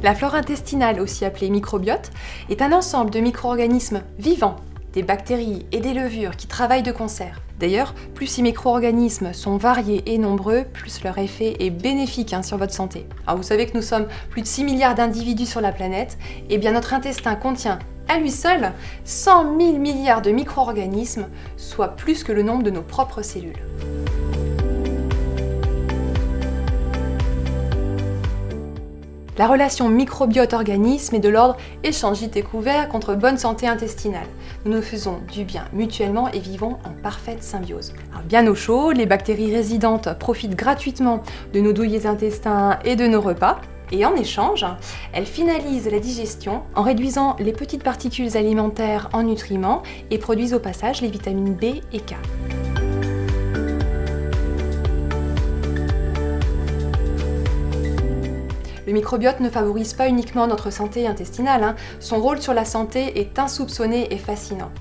La flore intestinale, aussi appelée microbiote, est un ensemble de micro-organismes vivants, des bactéries et des levures qui travaillent de concert. D'ailleurs, plus ces micro-organismes sont variés et nombreux, plus leur effet est bénéfique sur votre santé. Alors vous savez que nous sommes plus de 6 milliards d'individus sur la planète, et bien notre intestin contient à lui seul 100 000 milliards de micro-organismes, soit plus que le nombre de nos propres cellules. La relation microbiote-organisme est de l'ordre échange découvert contre bonne santé intestinale. Nous nous faisons du bien mutuellement et vivons en parfaite symbiose. Alors bien au chaud, les bactéries résidentes profitent gratuitement de nos douillets intestins et de nos repas. Et en échange, elles finalisent la digestion en réduisant les petites particules alimentaires en nutriments et produisent au passage les vitamines B et K. Le microbiote ne favorise pas uniquement notre santé intestinale, son rôle sur la santé est insoupçonné et fascinant.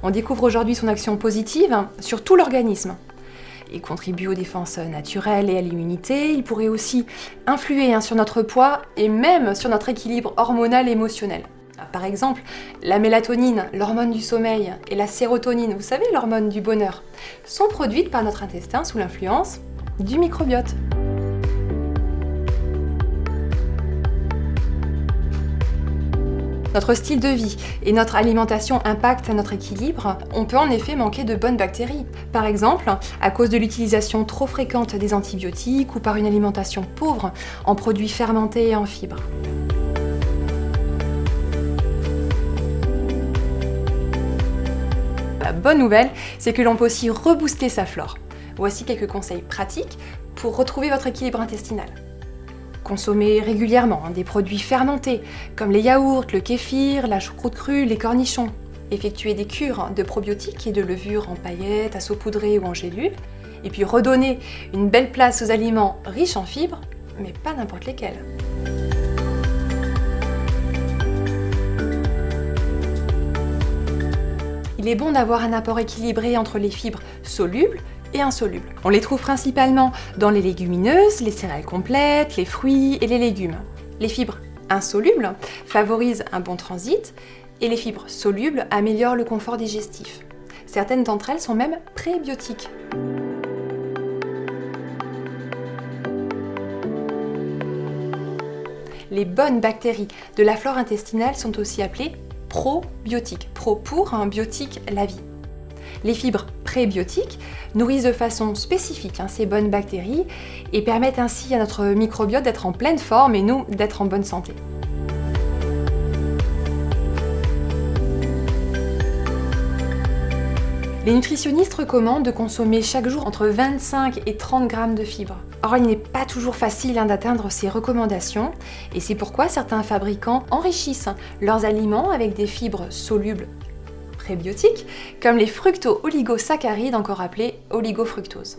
On découvre aujourd'hui son action positive sur tout l'organisme. Il contribue aux défenses naturelles et à l'immunité, il pourrait aussi influer sur notre poids et même sur notre équilibre hormonal et émotionnel. Par exemple, la mélatonine, l'hormone du sommeil, et la sérotonine, vous savez, l'hormone du bonheur, sont produites par notre intestin sous l'influence du microbiote. Notre style de vie et notre alimentation impactent notre équilibre. On peut en effet manquer de bonnes bactéries. Par exemple, à cause de l'utilisation trop fréquente des antibiotiques ou par une alimentation pauvre en produits fermentés et en fibres. La bonne nouvelle, c'est que l'on peut aussi rebooster sa flore. Voici quelques conseils pratiques pour retrouver votre équilibre intestinal. Consommez régulièrement des produits fermentés comme les yaourts, le kéfir, la choucroute crue, les cornichons. Effectuez des cures de probiotiques et de levures en paillettes, à saupoudrer ou en gélules. Et puis redonnez une belle place aux aliments riches en fibres, mais pas n'importe lesquels. Il est bon d'avoir un apport équilibré entre les fibres solubles et insolubles. On les trouve principalement dans les légumineuses, les céréales complètes, les fruits et les légumes. Les fibres insolubles favorisent un bon transit et les fibres solubles améliorent le confort digestif. Certaines d'entre elles sont même prébiotiques. Les bonnes bactéries de la flore intestinale sont aussi appelées probiotiques. Pro pour biotique, la vie. Les fibres prébiotiques nourrissent de façon spécifique ces bonnes bactéries et permettent ainsi à notre microbiote d'être en pleine forme et nous d'être en bonne santé. Les nutritionnistes recommandent de consommer chaque jour entre 25 et 30 grammes de fibres. Or, il n'est pas toujours facile d'atteindre ces recommandations et c'est pourquoi certains fabricants enrichissent leurs aliments avec des fibres solubles prébiotiques, comme les fructo-oligosaccharides, encore appelés oligofructose.